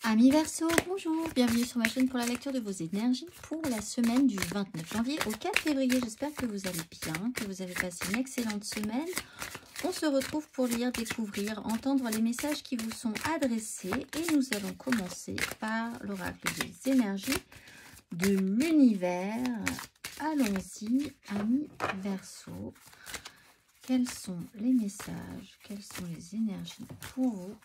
Amis Verseau, bonjour, bienvenue sur ma chaîne pour la lecture de vos énergies pour la semaine du 29 janvier au 4 février. J'espère que vous allez bien, que vous avez passé une excellente semaine. On se retrouve pour lire, découvrir, entendre les messages qui vous sont adressés et nous allons commencer par l'oracle des énergies de l'univers. Allons-y, amis Verseau. Quels sont les messages, quelles sont les énergies pour vous ?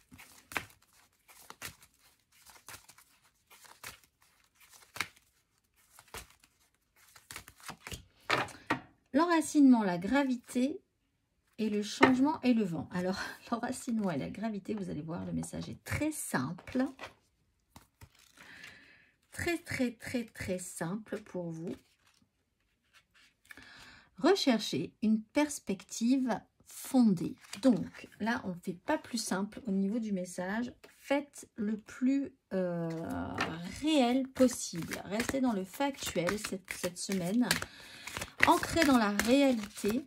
L'enracinement, la gravité et le changement et le vent. Alors, l'enracinement et la gravité, vous allez voir, le message est très simple. Très simple pour vous. Recherchez une perspective fondée. Donc, là, on ne fait pas plus simple au niveau du message. Faites le plus réel possible. Restez dans le factuel cette semaine. Ancré dans la réalité,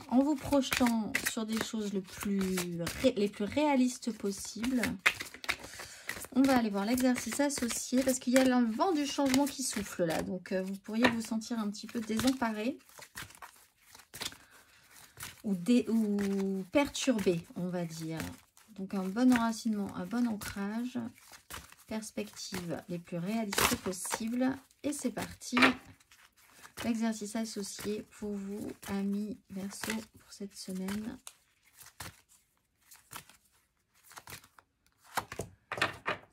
en vous projetant sur des choses les plus réalistes possibles. On va aller voir l'exercice associé parce qu'il y a le vent du changement qui souffle là. Donc, vous pourriez vous sentir un petit peu désemparé ou perturbé, on va dire. Donc, un bon enracinement, un bon ancrage, perspectives les plus réalistes possibles. Et c'est parti. L'exercice associé pour vous, amis Verseau, pour cette semaine.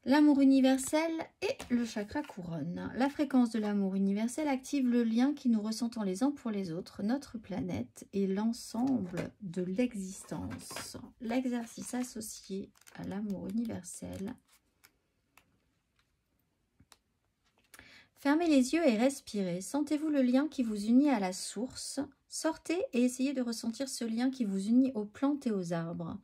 L'amour universel et le chakra couronne. La fréquence de l'amour universel active le lien qui nous ressentons les uns pour les autres, notre planète et l'ensemble de l'existence. L'exercice associé à l'amour universel. Fermez les yeux et respirez. Sentez-vous le lien qui vous unit à la source. Sortez et essayez de ressentir ce lien qui vous unit aux plantes et aux arbres.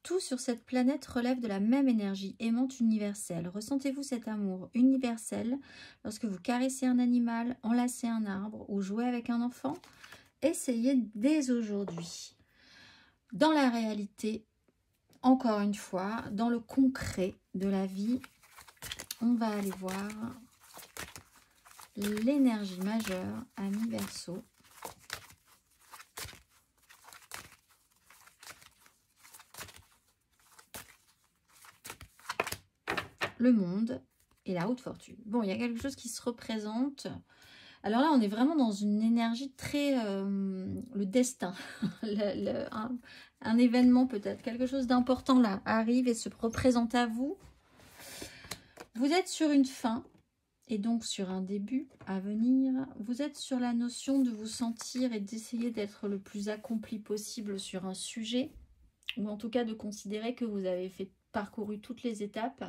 Tout sur cette planète relève de la même énergie aimante universelle. Ressentez-vous cet amour universel lorsque vous caressez un animal, enlacez un arbre ou jouez avec un enfant. Essayez dès aujourd'hui. Dans la réalité, encore une fois, dans le concret de la vie, on va aller voir l'énergie majeure, amis Verseau. Le monde et la haute fortune. Bon, il y a quelque chose qui se représente. Alors là, on est vraiment dans une énergie très... le destin. un événement peut-être. Quelque chose d'important là arrive et se représente à vous. Vous êtes sur une fin. Et donc sur un début à venir, vous êtes sur la notion de vous sentir et d'essayer d'être le plus accompli possible sur un sujet, ou en tout cas de considérer que vous avez parcouru toutes les étapes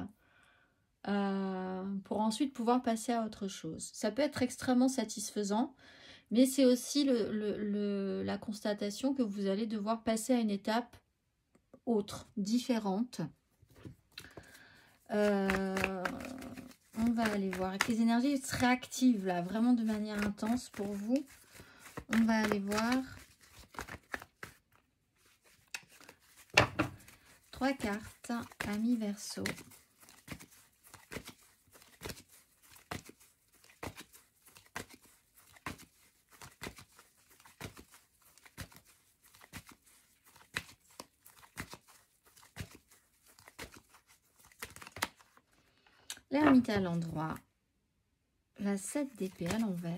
pour ensuite pouvoir passer à autre chose. Ça peut être extrêmement satisfaisant, mais c'est aussi la constatation que vous allez devoir passer à une étape autre, différente. On va aller voir avec les énergies se réactivent là, vraiment de manière intense pour vous. On va aller voir 3 cartes, amis Verseau. L'ermite à l'endroit, la 7 d'épée à l'envers,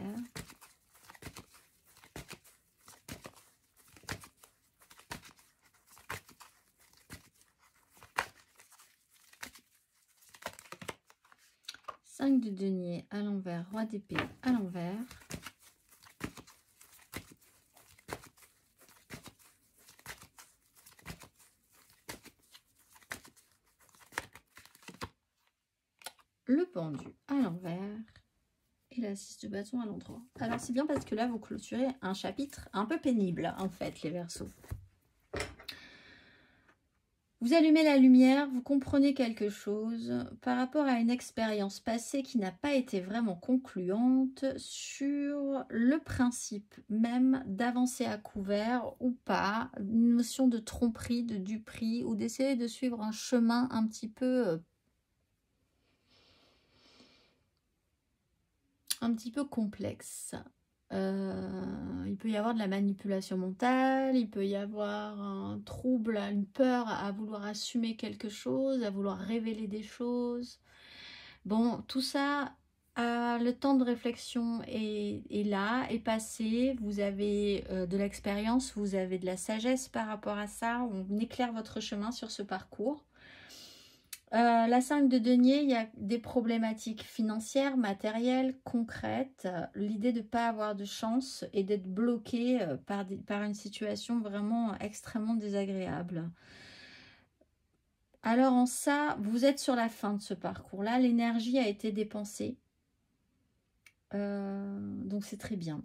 cinq de denier à l'envers, roi d'épée à l'envers, le pendu à l'envers et la 6 de bâton à l'endroit. Alors c'est bien parce que là vous clôturez un chapitre un peu pénible en fait les Verseaux. Vous allumez la lumière, vous comprenez quelque chose par rapport à une expérience passée qui n'a pas été vraiment concluante sur le principe même d'avancer à couvert ou pas, une notion de tromperie, de duperie ou d'essayer de suivre un chemin un petit peu un petit peu complexe. Il peut y avoir de la manipulation mentale, il peut y avoir un trouble, une peur à vouloir assumer quelque chose, à vouloir révéler des choses. Bon, tout ça, le temps de réflexion est là, est passé. Vous avez de l'expérience, vous avez de la sagesse par rapport à ça. On éclaire votre chemin sur ce parcours. La 5 de denier, il y a des problématiques financières, matérielles, concrètes. L'idée de ne pas avoir de chance et d'être bloqué par une situation vraiment extrêmement désagréable. Alors en ça, vous êtes sur la fin de ce parcours-là. L'énergie a été dépensée. Donc c'est très bien.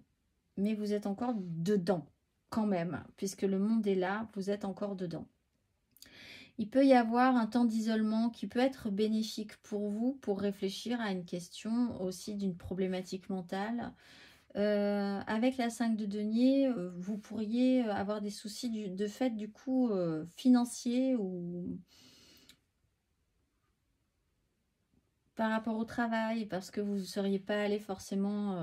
Mais vous êtes encore dedans, quand même. Puisque le monde est là, vous êtes encore dedans. Il peut y avoir un temps d'isolement qui peut être bénéfique pour vous, pour réfléchir à une question aussi d'une problématique mentale. Avec la 5 de denier, vous pourriez avoir des soucis de fait du coup financiers ou par rapport au travail, parce que vous ne seriez pas allé forcément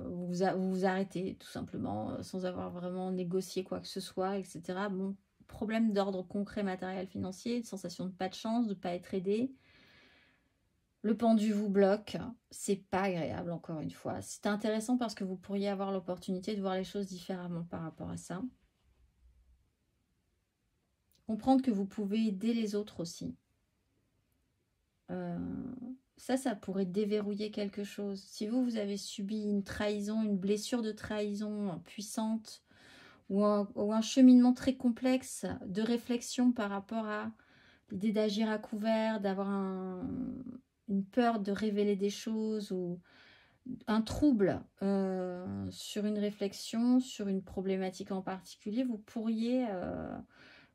vous arrêter tout simplement sans avoir vraiment négocié quoi que ce soit, etc. Bon, problème d'ordre concret, matériel, financier, une sensation de pas de chance, de ne pas être aidé. Le pendu vous bloque, c'est pas agréable encore une fois. C'est intéressant parce que vous pourriez avoir l'opportunité de voir les choses différemment par rapport à ça. Comprendre que vous pouvez aider les autres aussi. Ça pourrait déverrouiller quelque chose. Si vous avez subi une trahison, une blessure de trahison puissante ou un cheminement très complexe de réflexion par rapport à l'idée d'agir à couvert, d'avoir une peur de révéler des choses ou un trouble sur une réflexion, sur une problématique en particulier, vous pourriez,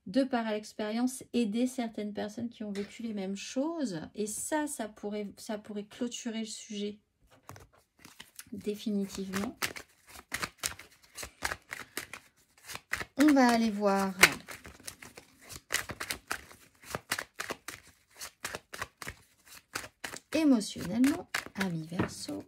de par l'expérience, aider certaines personnes qui ont vécu les mêmes choses. Et ça pourrait clôturer le sujet définitivement. On va aller voir émotionnellement, amis Verseau.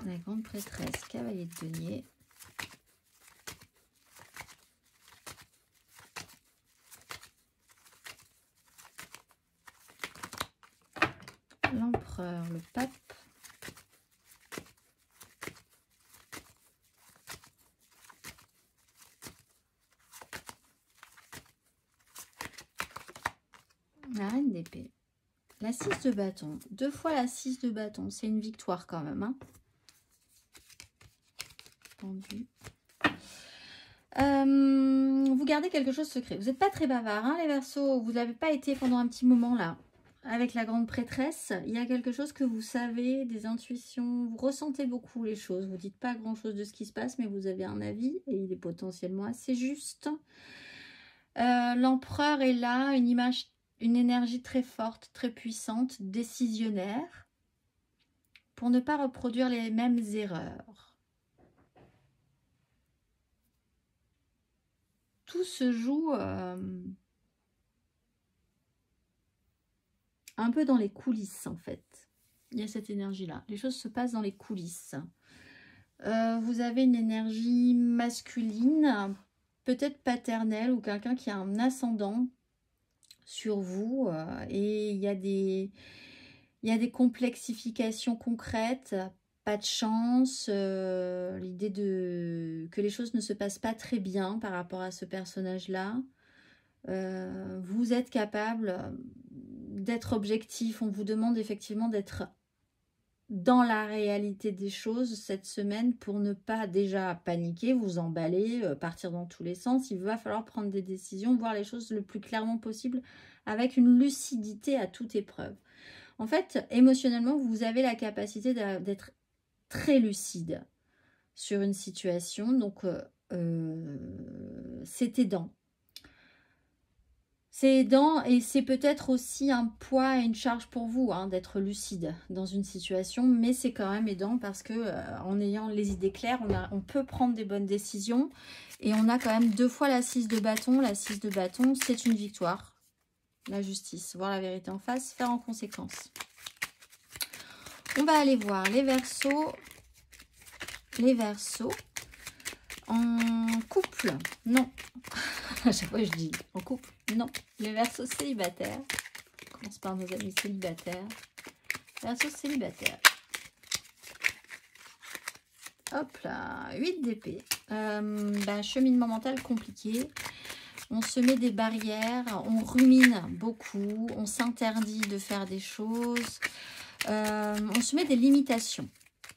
La grande prêtresse, cavalier de denier. L'empereur, le pape. La reine d'épée. La 6 de bâton. 2 fois la 6 de bâton. C'est une victoire quand même. Hein. Pendu. Vous gardez quelque chose de secret. Vous n'êtes pas très bavard, hein, les Verseaux. Vous n'avez pas été pendant un petit moment là. Avec la grande prêtresse, il y a quelque chose que vous savez, des intuitions. Vous ressentez beaucoup les choses. Vous ne dites pas grand-chose de ce qui se passe, mais vous avez un avis et il est potentiellement assez juste. L'empereur est là, une énergie très forte, très puissante, décisionnaire, pour ne pas reproduire les mêmes erreurs. Tout se joue un peu dans les coulisses, en fait. Il y a cette énergie-là. Les choses se passent dans les coulisses. Vous avez une énergie masculine, peut-être paternelle, ou quelqu'un qui a un ascendant sur vous. Et il y a des complexifications concrètes, pas de chance, l'idée que les choses ne se passent pas très bien par rapport à ce personnage-là. Vous êtes capable d'être objectif. On vous demande effectivement d'être dans la réalité des choses cette semaine pour ne pas déjà paniquer, vous emballer, partir dans tous les sens. Il va falloir prendre des décisions, voir les choses le plus clairement possible avec une lucidité à toute épreuve. En fait, émotionnellement, vous avez la capacité d'être très lucide sur une situation. Donc, c'est aidant. C'est aidant et c'est peut-être aussi un poids et une charge pour vous hein, d'être lucide dans une situation, mais c'est quand même aidant parce que en ayant les idées claires, on peut prendre des bonnes décisions et on a quand même 2 fois la 6 de bâton. La 6 de bâton, c'est une victoire. La justice, voir la vérité en face, faire en conséquence. On va aller voir les Verseaux. Les Verseaux en couple, non. À chaque fois je dis en couple, non. Les Verseaux célibataires. On commence par nos amis célibataires. Verseaux célibataires. Hop là, 8 d'épée. Cheminement mental compliqué. On se met des barrières, on rumine beaucoup, on s'interdit de faire des choses. On se met des limitations.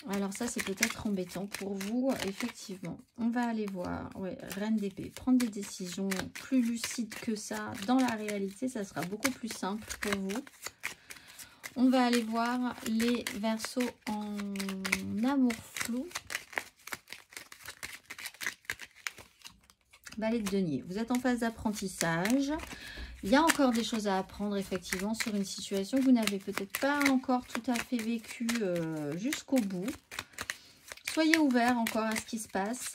Alors ça, c'est peut-être embêtant pour vous, effectivement. On va aller voir, ouais, Reine d'épée, prendre des décisions plus lucides que ça. Dans la réalité, ça sera beaucoup plus simple pour vous. On va aller voir les Verseaux en amour flou. Valet de denier, vous êtes en phase d'apprentissage. Il y a encore des choses à apprendre effectivement sur une situation que vous n'avez peut-être pas encore tout à fait vécue jusqu'au bout. Soyez ouverts encore à ce qui se passe.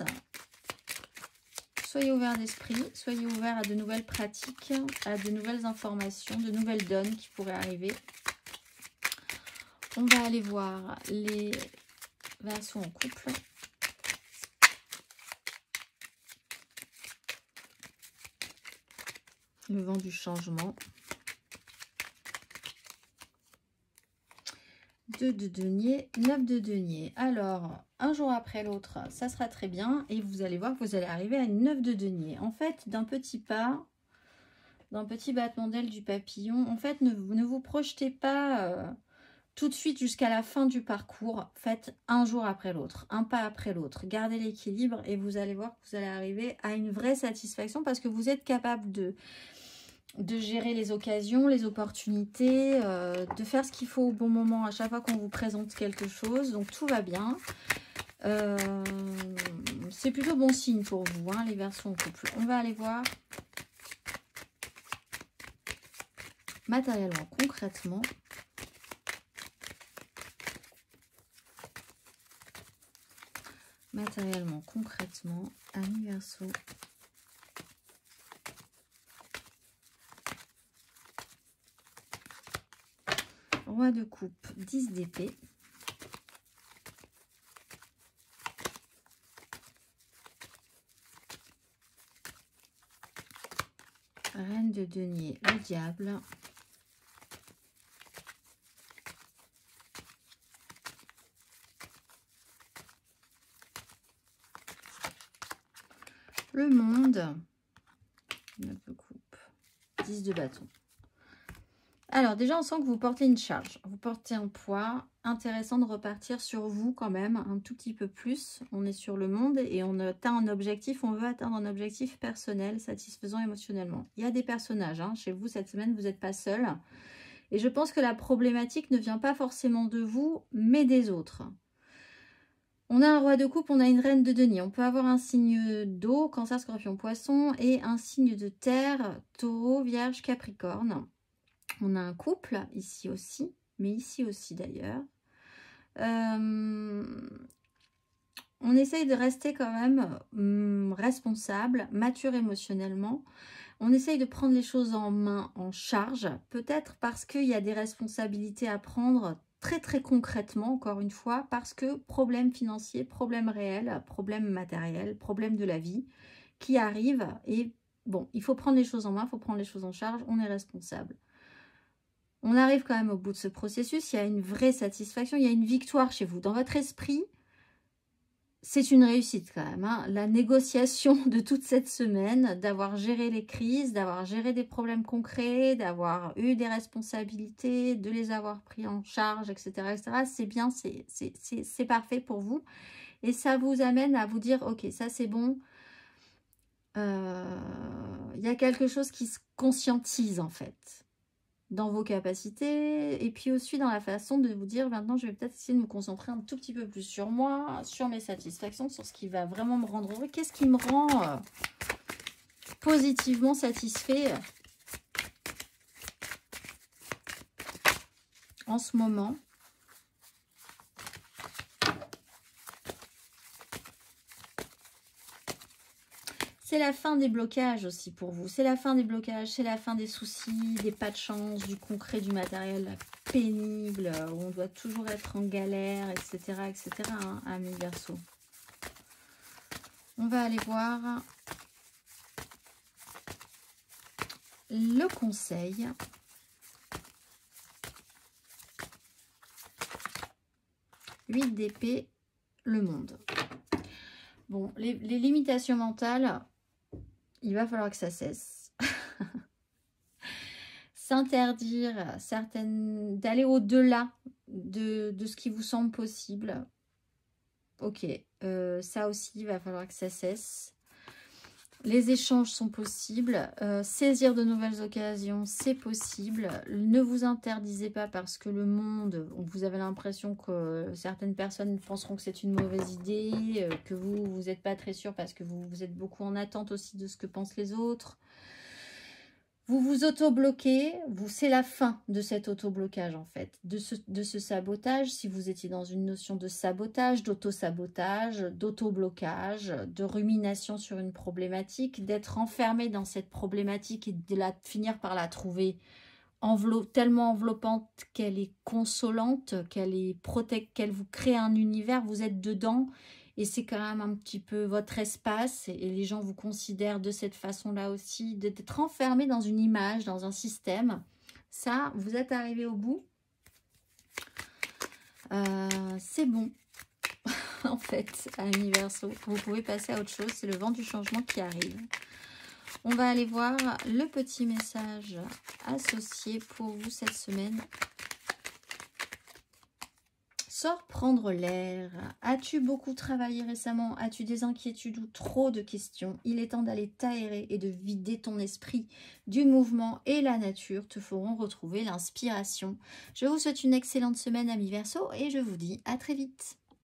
Soyez ouverts d'esprit, soyez ouverts à de nouvelles pratiques, à de nouvelles informations, de nouvelles donnes qui pourraient arriver. On va aller voir les Verseaux en couple. Le vent du changement. 2 de denier, 9 de denier. Alors, un jour après l'autre, ça sera très bien. Et vous allez voir que vous allez arriver à une 9 de denier. En fait, d'un petit pas, d'un petit battement d'aile du papillon, en fait, ne vous projetez pas tout de suite jusqu'à la fin du parcours. Faites un jour après l'autre, un pas après l'autre. Gardez l'équilibre et vous allez voir que vous allez arriver à une vraie satisfaction parce que vous êtes capable de gérer les occasions, les opportunités, de faire ce qu'il faut au bon moment à chaque fois qu'on vous présente quelque chose. Donc tout va bien. C'est plutôt bon signe pour vous, hein, les Verseaux en couple. On va aller voir matériellement, concrètement. Matériellement, concrètement, amis Verseaux. Roi de coupe, 10 d'épée. Reine de denier, le diable. Le monde. 9 de coupe, 10 de bâton. Alors déjà, on sent que vous portez une charge, vous portez un poids. Intéressant de repartir sur vous quand même, un tout petit peu plus. On est sur le monde et on atteint un objectif, on veut atteindre un objectif personnel, satisfaisant émotionnellement. Il y a des personnages, hein, chez vous cette semaine, vous n'êtes pas seul. Et je pense que la problématique ne vient pas forcément de vous, mais des autres. On a un roi de coupe, on a une reine de denier. On peut avoir un signe d'eau, cancer, scorpion, poisson, et un signe de terre, taureau, vierge, capricorne. On a un couple, ici aussi, mais ici aussi d'ailleurs. On essaye de rester quand même responsable, mature émotionnellement. On essaye de prendre les choses en main, en charge, peut-être parce qu'il y a des responsabilités à prendre très très concrètement, encore une fois, parce que problème financier, problème réel, problème matériel, problème de la vie qui arrive. Et bon, il faut prendre les choses en main, il faut prendre les choses en charge, on est responsable. On arrive quand même au bout de ce processus, il y a une vraie satisfaction, il y a une victoire chez vous. Dans votre esprit, c'est une réussite quand même, hein. La négociation de toute cette semaine, d'avoir géré les crises, d'avoir géré des problèmes concrets, d'avoir eu des responsabilités, de les avoir pris en charge, etc. etc. C'est bien, c'est parfait pour vous. Et ça vous amène à vous dire, ok, ça c'est bon. Il y a quelque chose qui se conscientise en fait dans vos capacités et puis aussi dans la façon de vous dire maintenant je vais peut-être essayer de me concentrer un tout petit peu plus sur moi, sur mes satisfactions, sur ce qui va vraiment me rendre heureux, qu'est-ce qui me rend positivement satisfait en ce moment. C'est la fin des blocages aussi pour vous. C'est la fin des blocages, c'est la fin des soucis, des pas de chance, du concret, du matériel pénible, où on doit toujours être en galère, etc. etc. Hein, amis Verseau. On va aller voir le conseil. Huit d'épée, le monde. Bon, les limitations mentales, il va falloir que ça cesse. S'interdire certaines, d'aller au-delà de ce qui vous semble possible. Ok, ça aussi, il va falloir que ça cesse. Les échanges sont possibles. Saisir de nouvelles occasions, c'est possible. Ne vous interdisez pas parce que le monde, vous avez l'impression que certaines personnes penseront que c'est une mauvaise idée, que vous n'êtes pas très sûr parce que vous êtes beaucoup en attente aussi de ce que pensent les autres. Vous vous auto-bloquez, c'est la fin de cet auto-blocage en fait, de ce sabotage. Si vous étiez dans une notion de sabotage, d'auto-sabotage, d'auto-blocage, de rumination sur une problématique, d'être enfermé dans cette problématique et de finir par la trouver tellement enveloppante qu'elle est consolante, qu'elle vous crée un univers, vous êtes dedans. Et c'est quand même un petit peu votre espace. Et les gens vous considèrent de cette façon-là aussi. D'être enfermé dans une image, dans un système. Ça, vous êtes arrivé au bout. C'est bon. En fait, amis Verseau, vous pouvez passer à autre chose. C'est le vent du changement qui arrive. On va aller voir le petit message associé pour vous cette semaine. Sors prendre l'air. As-tu beaucoup travaillé récemment? As-tu des inquiétudes ou trop de questions? Il est temps d'aller t'aérer et de vider ton esprit. Du mouvement et la nature te feront retrouver l'inspiration. Je vous souhaite une excellente semaine, amis Verseau, et je vous dis à très vite.